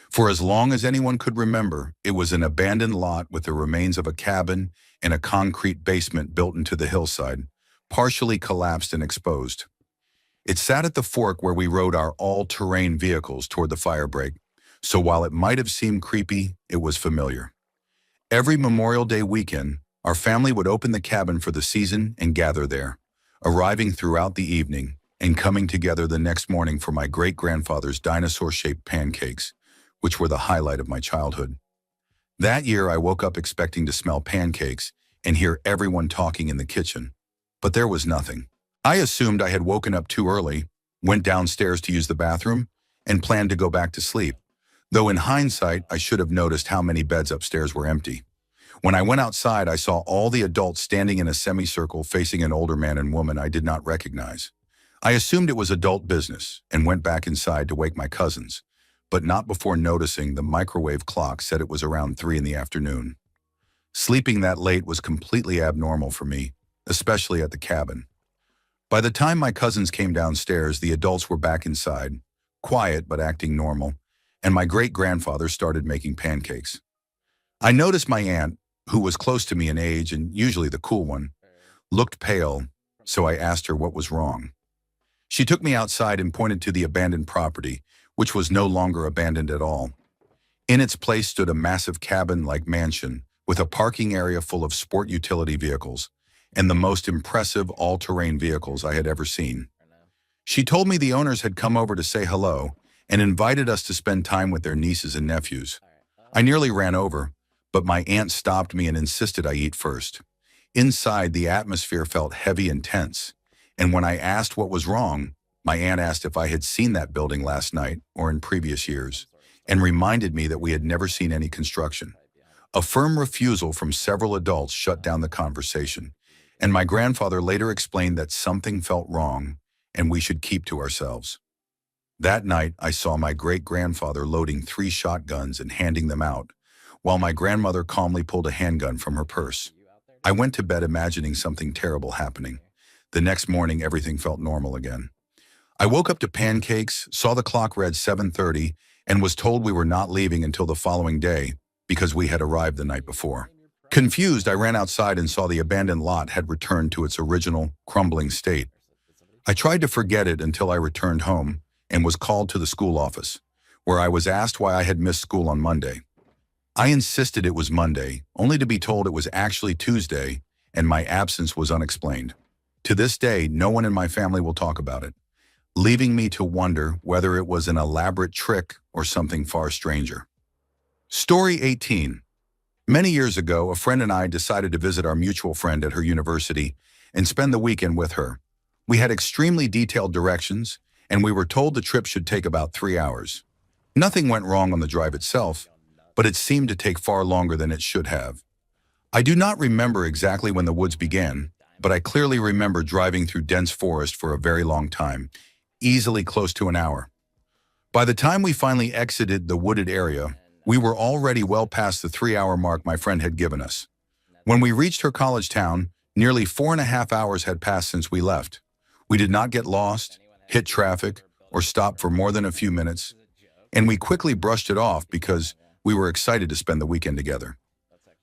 For as long as anyone could remember, it was an abandoned lot with the remains of a cabin and a concrete basement built into the hillside, partially collapsed and exposed. It sat at the fork where we rode our all-terrain vehicles toward the fire break, so while it might have seemed creepy, it was familiar. Every Memorial Day weekend, our family would open the cabin for the season and gather there, arriving throughout the evening and coming together the next morning for my great-grandfather's dinosaur-shaped pancakes, which were the highlight of my childhood. That year, I woke up expecting to smell pancakes and hear everyone talking in the kitchen, but there was nothing. I assumed I had woken up too early, went downstairs to use the bathroom, and planned to go back to sleep. Though in hindsight, I should have noticed how many beds upstairs were empty. When I went outside, I saw all the adults standing in a semicircle facing an older man and woman I did not recognize. I assumed it was adult business and went back inside to wake my cousins, but not before noticing the microwave clock said it was around 3 in the afternoon. Sleeping that late was completely abnormal for me, especially at the cabin. By the time my cousins came downstairs, the adults were back inside, quiet but acting normal, and my great-grandfather started making pancakes. I noticed my aunt, who was close to me in age and usually the cool one, looked pale, so I asked her what was wrong. She took me outside and pointed to the abandoned property, which was no longer abandoned at all. In its place stood a massive cabin-like mansion with a parking area full of sport utility vehicles and the most impressive all-terrain vehicles I had ever seen. She told me the owners had come over to say hello and invited us to spend time with their nieces and nephews. I nearly ran over, but my aunt stopped me and insisted I eat first. Inside, the atmosphere felt heavy and tense, and when I asked what was wrong, my aunt asked if I had seen that building last night or in previous years, and reminded me that we had never seen any construction. A firm refusal from several adults shut down the conversation, and my grandfather later explained that something felt wrong and we should keep to ourselves. That night, I saw my great-grandfather loading 3 shotguns and handing them out, while my grandmother calmly pulled a handgun from her purse. I went to bed imagining something terrible happening. The next morning, everything felt normal again. I woke up to pancakes, saw the clock read 7:30, and was told we were not leaving until the following day because we had arrived the night before. Confused, I ran outside and saw the abandoned lot had returned to its original, crumbling state. I tried to forget it until I returned home and was called to the school office, where I was asked why I had missed school on Monday. I insisted it was Monday, only to be told it was actually Tuesday, and my absence was unexplained. To this day, no one in my family will talk about it, leaving me to wonder whether it was an elaborate trick or something far stranger. Story 18. Many years ago, a friend and I decided to visit our mutual friend at her university and spend the weekend with her. We had extremely detailed directions, and we were told the trip should take about 3 hours. Nothing went wrong on the drive itself, but it seemed to take far longer than it should have. I do not remember exactly when the woods began, but I clearly remember driving through dense forest for a very long time, easily close to an hour. By the time we finally exited the wooded area, we were already well past the 3-hour mark my friend had given us. When we reached her college town, nearly 4.5 hours had passed since we left. We did not get lost, hit traffic, or stop for more than a few minutes, and we quickly brushed it off because we were excited to spend the weekend together.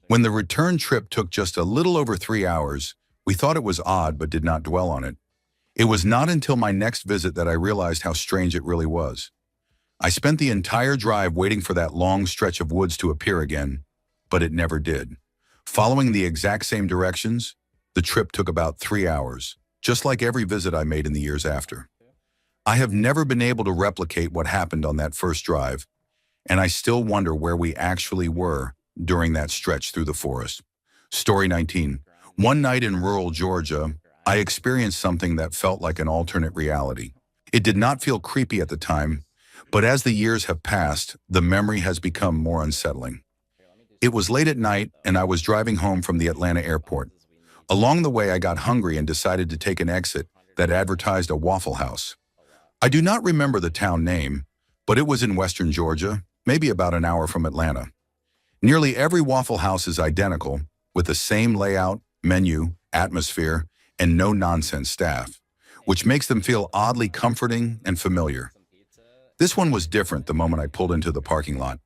When the return trip took just a little over 3 hours, we thought it was odd but did not dwell on it. It was not until my next visit that I realized how strange it really was. I spent the entire drive waiting for that long stretch of woods to appear again, but it never did. Following the exact same directions, the trip took about 3 hours, just like every visit I made in the years after. I have never been able to replicate what happened on that first drive, and I still wonder where we actually were during that stretch through the forest. Story 19. One night in rural Georgia, I experienced something that felt like an alternate reality. It did not feel creepy at the time, but as the years have passed, the memory has become more unsettling. It was late at night, and I was driving home from the Atlanta airport. Along the way, I got hungry and decided to take an exit that advertised a Waffle House. I do not remember the town name, but it was in western Georgia, maybe about an hour from Atlanta. Nearly every Waffle House is identical, with the same layout, menu, atmosphere, and no-nonsense staff, which makes them feel oddly comforting and familiar. This one was different the moment I pulled into the parking lot.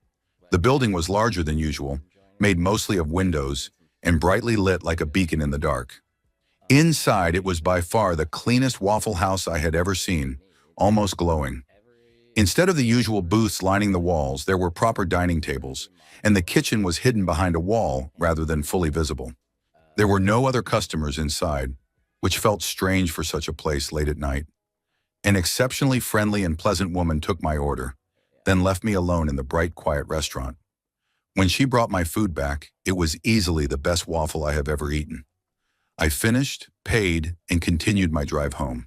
The building was larger than usual, made mostly of windows, and brightly lit like a beacon in the dark. Inside, it was by far the cleanest Waffle House I had ever seen, almost glowing. Instead of the usual booths lining the walls, there were proper dining tables, and the kitchen was hidden behind a wall rather than fully visible. There were no other customers inside, which felt strange for such a place late at night. An exceptionally friendly and pleasant woman took my order, then left me alone in the bright, quiet restaurant. When she brought my food back, it was easily the best waffle I have ever eaten. I finished, paid, and continued my drive home.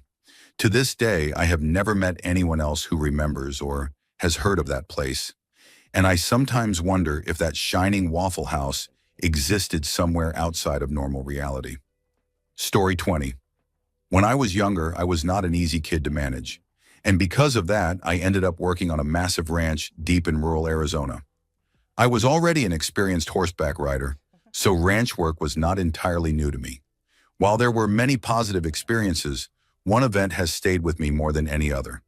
To this day, I have never met anyone else who remembers or has heard of that place, and I sometimes wonder if that shining Waffle House existed somewhere outside of normal reality. Story 20. When I was younger, I was not an easy kid to manage. And because of that, I ended up working on a massive ranch deep in rural Arizona. I was already an experienced horseback rider, so ranch work was not entirely new to me. While there were many positive experiences, one event has stayed with me more than any other.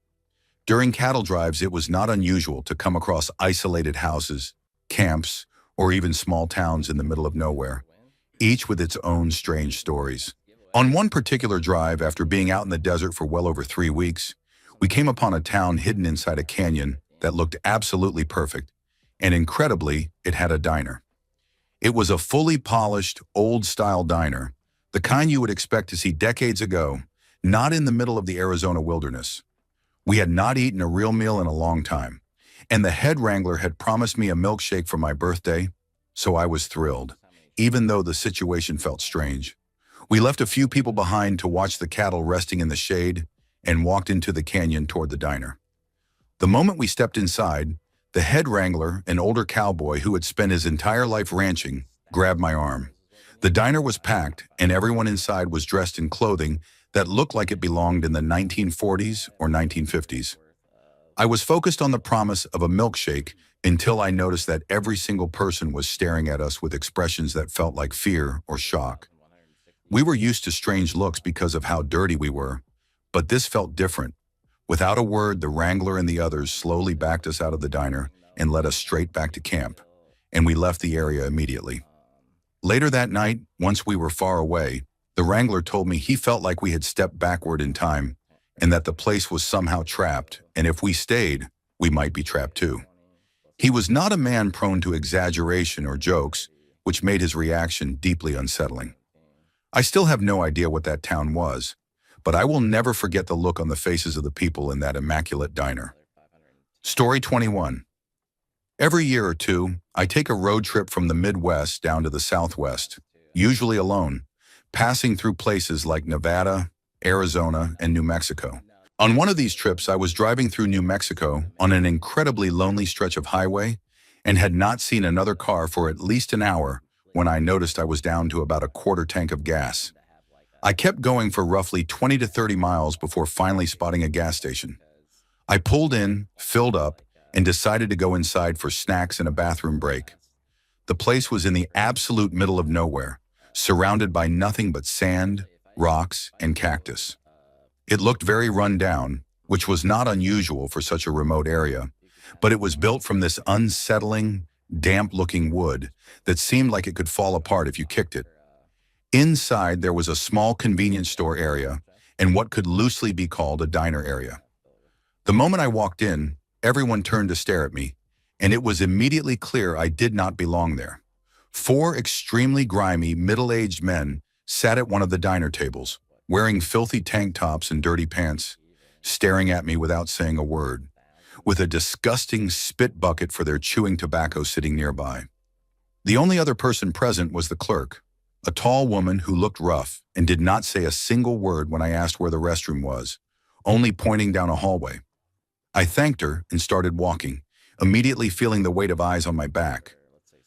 During cattle drives, it was not unusual to come across isolated houses, camps, or even small towns in the middle of nowhere, each with its own strange stories. On one particular drive, after being out in the desert for well over 3 weeks, we came upon a town hidden inside a canyon that looked absolutely perfect, and incredibly, it had a diner. It was a fully polished, old-style diner, the kind you would expect to see decades ago, not in the middle of the Arizona wilderness. We had not eaten a real meal in a long time, and the head wrangler had promised me a milkshake for my birthday, so I was thrilled, even though the situation felt strange. We left a few people behind to watch the cattle resting in the shade and walked into the canyon toward the diner. The moment we stepped inside, the head wrangler, an older cowboy who had spent his entire life ranching, grabbed my arm. The diner was packed, and everyone inside was dressed in clothing that looked like it belonged in the 1940s or 1950s. I was focused on the promise of a milkshake until I noticed that every single person was staring at us with expressions that felt like fear or shock. We were used to strange looks because of how dirty we were, but this felt different. Without a word, the wrangler and the others slowly backed us out of the diner and led us straight back to camp, and we left the area immediately. Later that night, once we were far away, the wrangler told me he felt like we had stepped backward in time and that the place was somehow trapped, and if we stayed, we might be trapped too. He was not a man prone to exaggeration or jokes, which made his reaction deeply unsettling. I still have no idea what that town was, but I will never forget the look on the faces of the people in that immaculate diner. Story 21. Every year or two, I take a road trip from the Midwest down to the Southwest, usually alone, passing through places like Nevada, Arizona, and New Mexico. On one of these trips, I was driving through New Mexico on an incredibly lonely stretch of highway and had not seen another car for at least an hour when I noticed I was down to about a quarter tank of gas. I kept going for roughly 20 to 30 miles before finally spotting a gas station. I pulled in, filled up, and decided to go inside for snacks and a bathroom break. The place was in the absolute middle of nowhere, surrounded by nothing but sand, rocks, and cactus. It looked very run down, which was not unusual for such a remote area, but it was built from this unsettling, damp-looking wood that seemed like it could fall apart if you kicked it. Inside, there was a small convenience store area and what could loosely be called a diner area. The moment I walked in, everyone turned to stare at me, and it was immediately clear I did not belong there. 4 extremely grimy, middle-aged men sat at one of the diner tables, wearing filthy tank tops and dirty pants, staring at me without saying a word, with a disgusting spit bucket for their chewing tobacco sitting nearby. The only other person present was the clerk, a tall woman who looked rough and did not say a single word when I asked where the restroom was, only pointing down a hallway. I thanked her and started walking, immediately feeling the weight of eyes on my back.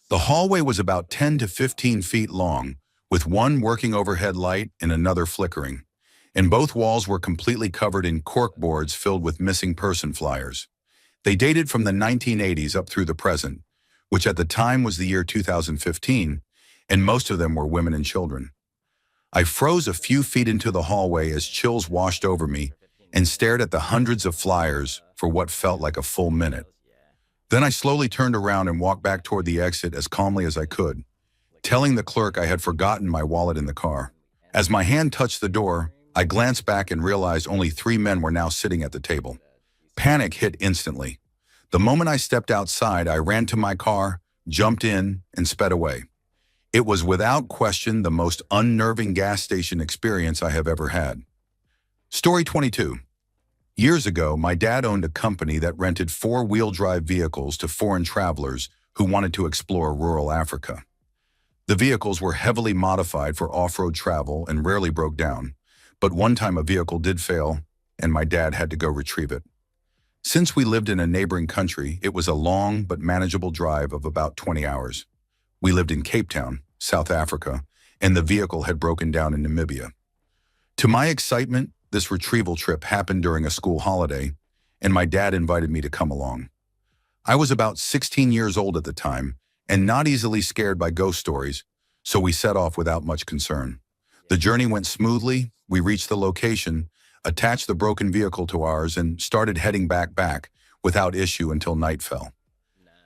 The hallway was about 10 to 15 feet long, with one working overhead light and another flickering, and both walls were completely covered in cork boards filled with missing person flyers. They dated from the 1980s up through the present, which at the time was the year 2015, and most of them were women and children. I froze a few feet into the hallway as chills washed over me and stared at the hundreds of flyers for what felt like a full minute. Then I slowly turned around and walked back toward the exit as calmly as I could, telling the clerk I had forgotten my wallet in the car. As my hand touched the door, I glanced back and realized only 3 men were now sitting at the table. Panic hit instantly. The moment I stepped outside, I ran to my car, jumped in, and sped away. It was without question the most unnerving gas station experience I have ever had. Story 22. Years ago, my dad owned a company that rented 4-wheel drive vehicles to foreign travelers who wanted to explore rural Africa. The vehicles were heavily modified for off-road travel and rarely broke down, but one time a vehicle did fail, and my dad had to go retrieve it. Since we lived in a neighboring country, it was a long but manageable drive of about 20 hours. We lived in Cape Town, South Africa, and the vehicle had broken down in Namibia. To my excitement, this retrieval trip happened during a school holiday, and my dad invited me to come along. I was about 16 years old at the time, and not easily scared by ghost stories, so we set off without much concern. The journey went smoothly. We reached the location, attached the broken vehicle to ours, and started heading back without issue until night fell.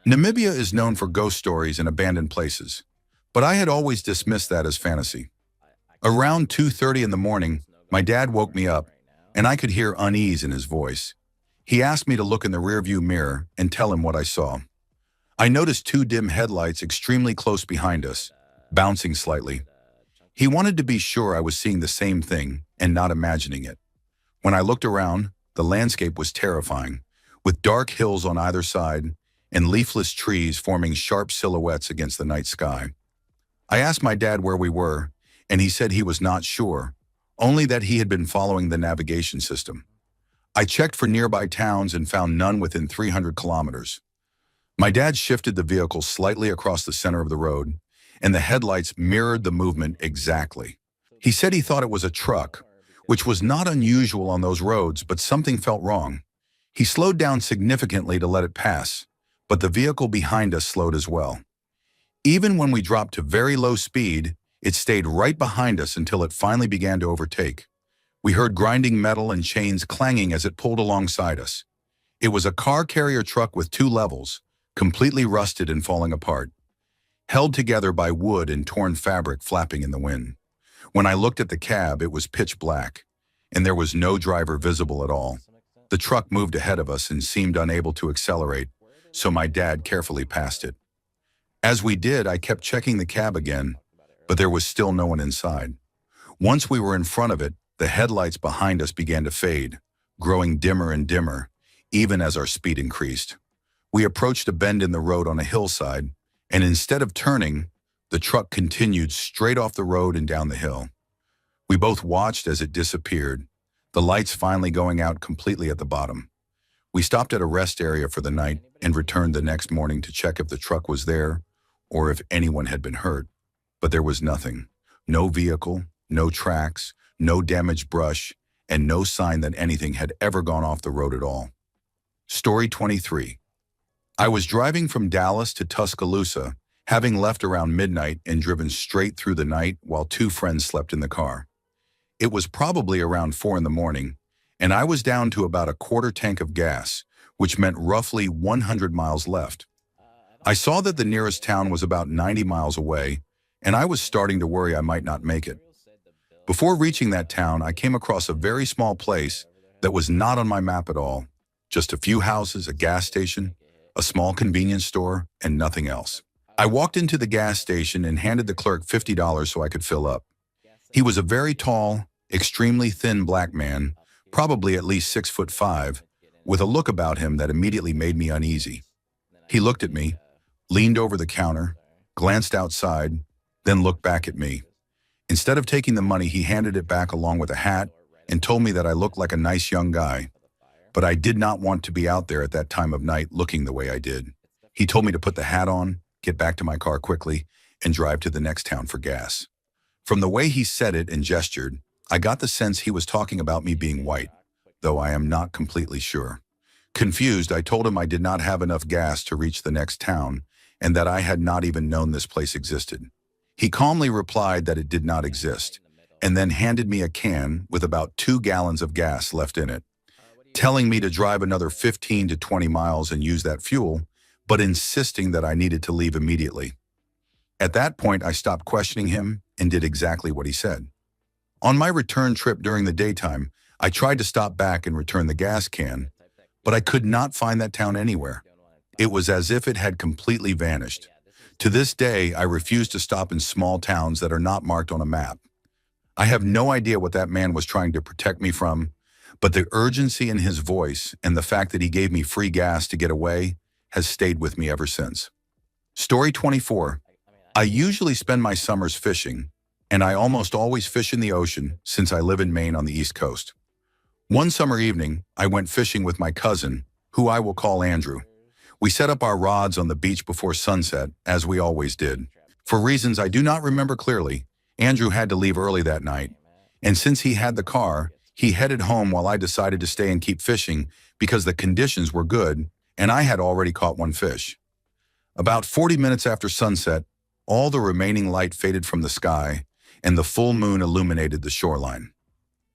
Namibia is known for ghost stories and abandoned places, but I had always dismissed that as fantasy. Around 2:30 in the morning, my dad woke me up, and I could hear unease in his voice. He asked me to look in the rearview mirror and tell him what I saw. I noticed two dim headlights extremely close behind us, bouncing slightly. He wanted to be sure I was seeing the same thing and not imagining it. When I looked around, the landscape was terrifying, with dark hills on either side and leafless trees forming sharp silhouettes against the night sky. I asked my dad where we were, and he said he was not sure, only that he had been following the navigation system. I checked for nearby towns and found none within 300 kilometers. My dad shifted the vehicle slightly across the center of the road, and the headlights mirrored the movement exactly. He said he thought it was a truck, which was not unusual on those roads, but something felt wrong. He slowed down significantly to let it pass, but the vehicle behind us slowed as well. Even when we dropped to very low speed, it stayed right behind us until it finally began to overtake. We heard grinding metal and chains clanging as it pulled alongside us. It was a car carrier truck with 2 levels, completely rusted and falling apart, held together by wood and torn fabric flapping in the wind. When I looked at the cab, it was pitch black, and there was no driver visible at all. The truck moved ahead of us and seemed unable to accelerate, so my dad carefully passed it. As we did, I kept checking the cab again, but there was still no one inside. Once we were in front of it, the headlights behind us began to fade, growing dimmer and dimmer, even as our speed increased. We approached a bend in the road on a hillside, and instead of turning, the truck continued straight off the road and down the hill. We both watched as it disappeared, the lights finally going out completely at the bottom. We stopped at a rest area for the night and returned the next morning to check if the truck was there or if anyone had been hurt, but there was nothing. No vehicle, no tracks, no damaged brush, and no sign that anything had ever gone off the road at all. Story 23. I was driving from Dallas to Tuscaloosa, having left around midnight and driven straight through the night while 2 friends slept in the car. It was probably around 4 in the morning, and I was down to about a quarter tank of gas, which meant roughly 100 miles left. I saw that the nearest town was about 90 miles away, and I was starting to worry I might not make it. Before reaching that town, I came across a very small place that was not on my map at all. Just a few houses, a gas station, a small convenience store, and nothing else. I walked into the gas station and handed the clerk $50 so I could fill up. He was a very tall, extremely thin black man, probably at least 6'5", with a look about him that immediately made me uneasy. He looked at me, leaned over the counter, glanced outside, then looked back at me. Instead of taking the money, he handed it back along with a hat and told me that I looked like a nice young guy. But I did not want to be out there at that time of night looking the way I did. He told me to put the hat on, get back to my car quickly, and drive to the next town for gas. From the way he said it and gestured, I got the sense he was talking about me being white, though I am not completely sure. Confused, I told him I did not have enough gas to reach the next town and that I had not even known this place existed. He calmly replied that it did not exist, and then handed me a can with about 2 gallons of gas left in it, telling me to drive another 15 to 20 miles and use that fuel, but insisting that I needed to leave immediately. At that point, I stopped questioning him and did exactly what he said. On my return trip during the daytime, I tried to stop back and return the gas can, but I could not find that town anywhere. It was as if it had completely vanished. To this day, I refuse to stop in small towns that are not marked on a map. I have no idea what that man was trying to protect me from, but the urgency in his voice and the fact that he gave me free gas to get away has stayed with me ever since. Story 24. I usually spend my summers fishing, and I almost always fish in the ocean since I live in Maine on the East Coast. One summer evening, I went fishing with my cousin, who I will call Andrew. We set up our rods on the beach before sunset, as we always did. For reasons I do not remember clearly, Andrew had to leave early that night, and since he had the car, he headed home while I decided to stay and keep fishing because the conditions were good and I had already caught one fish. About 40 minutes after sunset, all the remaining light faded from the sky and the full moon illuminated the shoreline.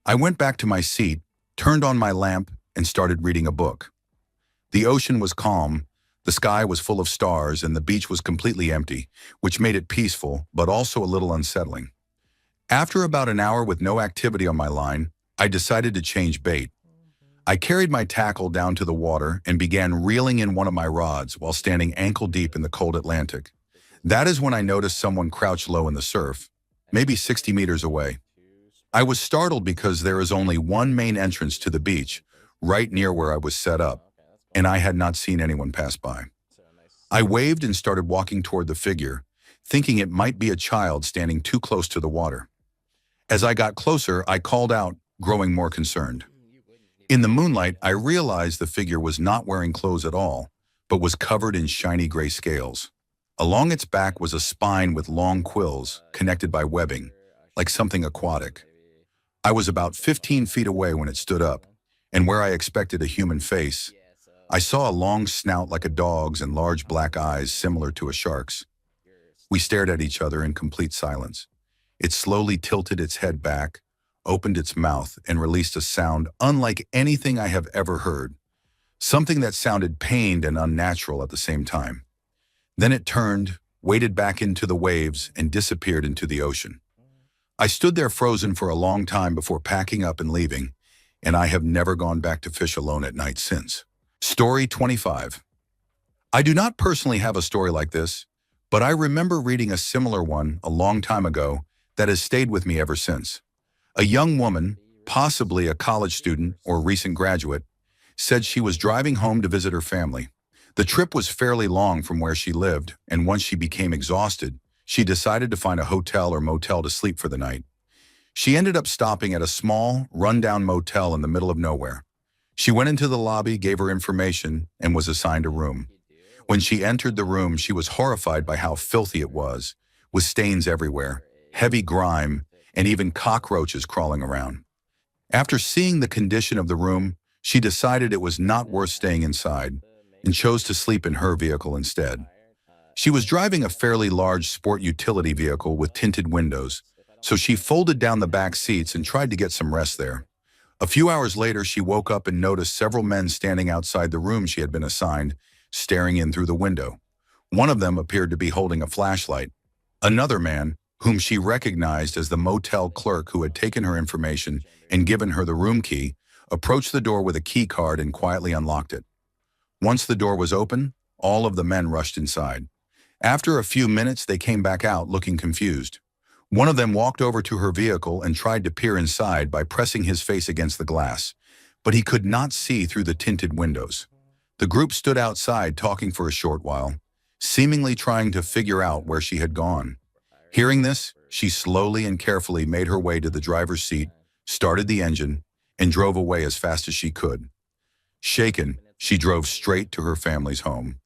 I went back to my seat, turned on my lamp, and started reading a book. The ocean was calm, the sky was full of stars, and the beach was completely empty, which made it peaceful, but also a little unsettling. After about an hour with no activity on my line, I decided to change bait. I carried my tackle down to the water and began reeling in one of my rods while standing ankle-deep in the cold Atlantic. That is when I noticed someone crouched low in the surf, maybe 60 meters away. I was startled because there is only one main entrance to the beach, right near where I was set up, and I had not seen anyone pass by. I waved and started walking toward the figure, thinking it might be a child standing too close to the water. As I got closer, I called out, growing more concerned. In the moonlight, I realized the figure was not wearing clothes at all, but was covered in shiny gray scales. Along its back was a spine with long quills, connected by webbing, like something aquatic. I was about 15 feet away when it stood up, and where I expected a human face, I saw a long snout like a dog's and large black eyes similar to a shark's. We stared at each other in complete silence. It slowly tilted its head back, opened its mouth, and released a sound unlike anything I have ever heard, something that sounded pained and unnatural at the same time. Then it turned, waded back into the waves, and disappeared into the ocean. I stood there frozen for a long time before packing up and leaving, and I have never gone back to fish alone at night since. Story 25. I do not personally have a story like this, but I remember reading a similar one a long time ago that has stayed with me ever since. A young woman, possibly a college student or recent graduate, said she was driving home to visit her family. The trip was fairly long from where she lived, and once she became exhausted, she decided to find a hotel or motel to sleep for the night. She ended up stopping at a small, run-down motel in the middle of nowhere. She went into the lobby, gave her information, and was assigned a room. When she entered the room, she was horrified by how filthy it was, with stains everywhere, heavy grime, and even cockroaches crawling around. After seeing the condition of the room, she decided it was not worth staying inside and chose to sleep in her vehicle instead. She was driving a fairly large sport utility vehicle with tinted windows, so she folded down the back seats and tried to get some rest there. A few hours later, she woke up and noticed several men standing outside the room she had been assigned, staring in through the window. One of them appeared to be holding a flashlight. Another man, whom she recognized as the motel clerk who had taken her information and given her the room key, approached the door with a key card and quietly unlocked it. Once the door was open, all of the men rushed inside. After a few minutes, they came back out looking confused. One of them walked over to her vehicle and tried to peer inside by pressing his face against the glass, but he could not see through the tinted windows. The group stood outside talking for a short while, seemingly trying to figure out where she had gone. Hearing this, she slowly and carefully made her way to the driver's seat, started the engine, and drove away as fast as she could. Shaken, she drove straight to her family's home.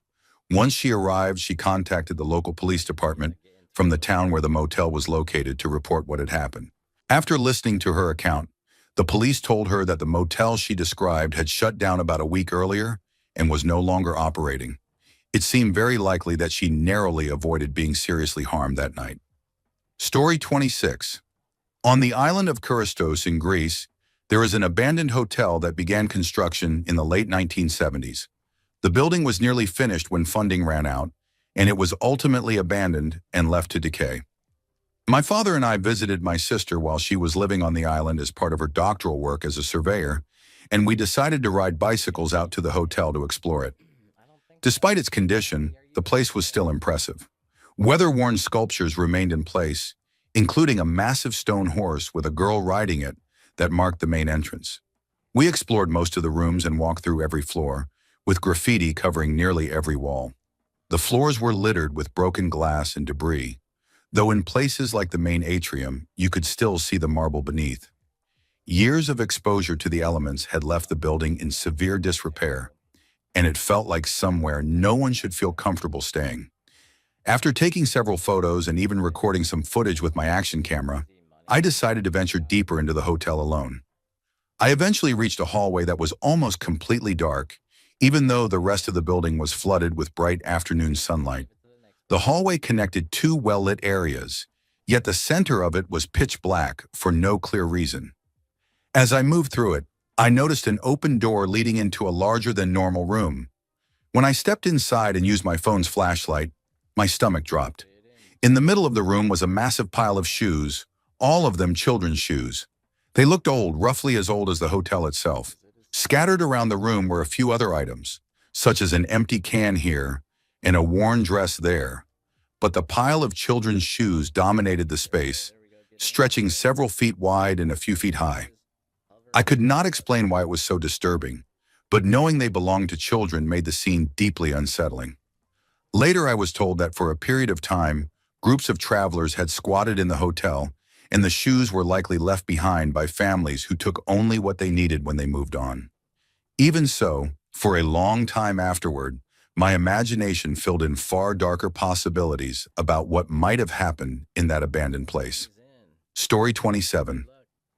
Once she arrived, she contacted the local police department from the town where the motel was located to report what had happened. After listening to her account, the police told her that the motel she described had shut down about a week earlier and was no longer operating. It seemed very likely that she narrowly avoided being seriously harmed that night. Story 26. On the island of Christos in Greece, there is an abandoned hotel that began construction in the late 1970s. The building was nearly finished when funding ran out, and it was ultimately abandoned and left to decay. My father and I visited my sister while she was living on the island as part of her doctoral work as a surveyor, and we decided to ride bicycles out to the hotel to explore it. Despite its condition, the place was still impressive. Weather-worn sculptures remained in place, including a massive stone horse with a girl riding it that marked the main entrance. We explored most of the rooms and walked through every floor, with graffiti covering nearly every wall. The floors were littered with broken glass and debris, though in places like the main atrium, you could still see the marble beneath. Years of exposure to the elements had left the building in severe disrepair, and it felt like somewhere no one should feel comfortable staying. After taking several photos and even recording some footage with my action camera, I decided to venture deeper into the hotel alone. I eventually reached a hallway that was almost completely dark, even though the rest of the building was flooded with bright afternoon sunlight. The hallway connected two well-lit areas, yet the center of it was pitch black for no clear reason. As I moved through it, I noticed an open door leading into a larger-than-normal room. When I stepped inside and used my phone's flashlight, my stomach dropped. In the middle of the room was a massive pile of shoes, all of them children's shoes. They looked old, roughly as old as the hotel itself. Scattered around the room were a few other items, such as an empty can here and a worn dress there. But the pile of children's shoes dominated the space, stretching several feet wide and a few feet high. I could not explain why it was so disturbing, but knowing they belonged to children made the scene deeply unsettling. Later, I was told that for a period of time, groups of travelers had squatted in the hotel, and the shoes were likely left behind by families who took only what they needed when they moved on. Even so, for a long time afterward, my imagination filled in far darker possibilities about what might have happened in that abandoned place. Story 27.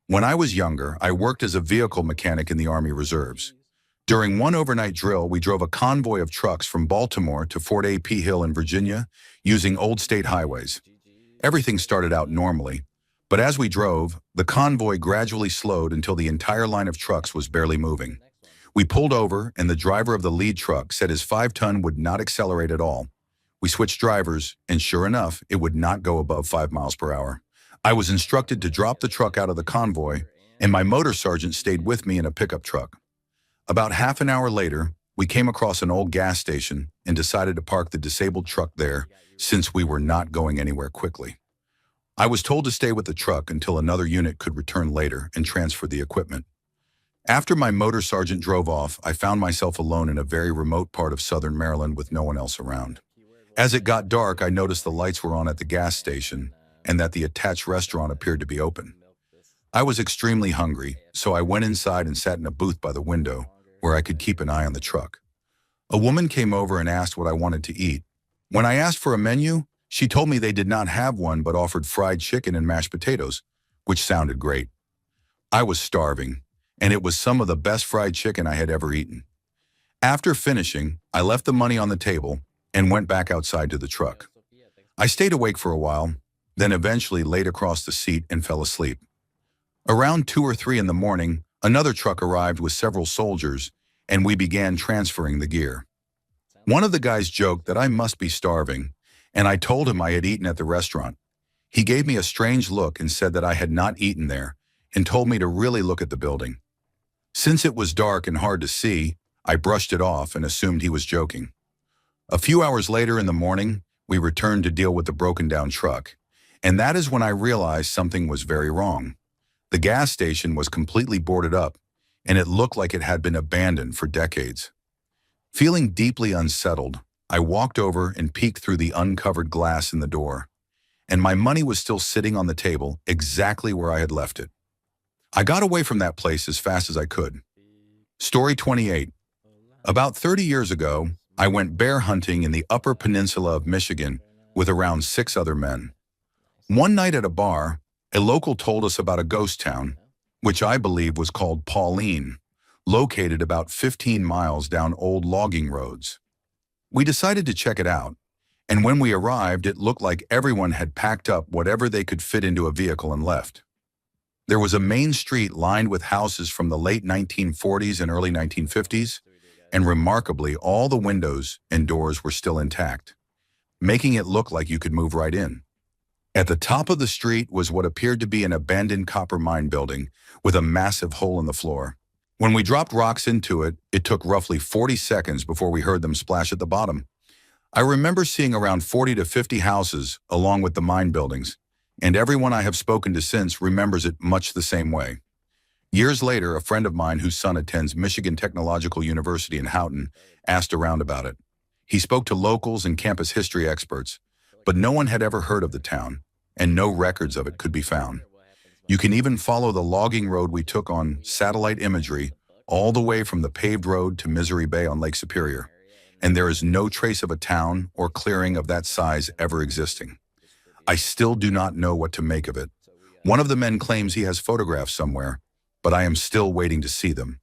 When I was younger, I worked as a vehicle mechanic in the Army Reserves. During one overnight drill, we drove a convoy of trucks from Baltimore to Fort A.P. Hill in Virginia using old state highways. Everything started out normally, but as we drove, the convoy gradually slowed until the entire line of trucks was barely moving. We pulled over, and the driver of the lead truck said his 5-ton would not accelerate at all. We switched drivers, and sure enough, it would not go above 5 miles per hour. I was instructed to drop the truck out of the convoy, and my motor sergeant stayed with me in a pickup truck. About half an hour later, we came across an old gas station and decided to park the disabled truck there since we were not going anywhere quickly. I was told to stay with the truck until another unit could return later and transfer the equipment. After my motor sergeant drove off, I found myself alone in a very remote part of southern Maryland with no one else around. As it got dark, I noticed the lights were on at the gas station and that the attached restaurant appeared to be open. I was extremely hungry, so I went inside and sat in a booth by the window where I could keep an eye on the truck. A woman came over and asked what I wanted to eat. When I asked for a menu, she told me they did not have one but offered fried chicken and mashed potatoes, which sounded great. I was starving, and it was some of the best fried chicken I had ever eaten. After finishing, I left the money on the table and went back outside to the truck. I stayed awake for a while, then eventually laid across the seat and fell asleep. Around 2 or 3 in the morning, another truck arrived with several soldiers, and we began transferring the gear. One of the guys joked that I must be starving, and I told him I had eaten at the restaurant. He gave me a strange look and said that I had not eaten there, and told me to really look at the building. Since it was dark and hard to see, I brushed it off and assumed he was joking. A few hours later in the morning, we returned to deal with the broken-down truck, and that is when I realized something was very wrong. The gas station was completely boarded up, and it looked like it had been abandoned for decades. Feeling deeply unsettled, I walked over and peeked through the uncovered glass in the door, and my money was still sitting on the table exactly where I had left it. I got away from that place as fast as I could. Story 28. About 30 years ago, I went bear hunting in the Upper Peninsula of Michigan with around 6 other men. One night at a bar, a local told us about a ghost town, which I believe was called Pauline, located about 15 miles down old logging roads. We decided to check it out, and when we arrived, it looked like everyone had packed up whatever they could fit into a vehicle and left. There was a main street lined with houses from the late 1940s and early 1950s, and remarkably, all the windows and doors were still intact, making it look like you could move right in. At the top of the street was what appeared to be an abandoned copper mine building with a massive hole in the floor. When we dropped rocks into it, it took roughly 40 seconds before we heard them splash at the bottom. I remember seeing around 40 to 50 houses along with the mine buildings, and everyone I have spoken to since remembers it much the same way. Years later, a friend of mine whose son attends Michigan Technological University in Houghton asked around about it. He spoke to locals and campus history experts, but no one had ever heard of the town, and no records of it could be found. You can even follow the logging road we took on satellite imagery all the way from the paved road to Misery Bay on Lake Superior, and there is no trace of a town or clearing of that size ever existing. I still do not know what to make of it. One of the men claims he has photographs somewhere, but I am still waiting to see them.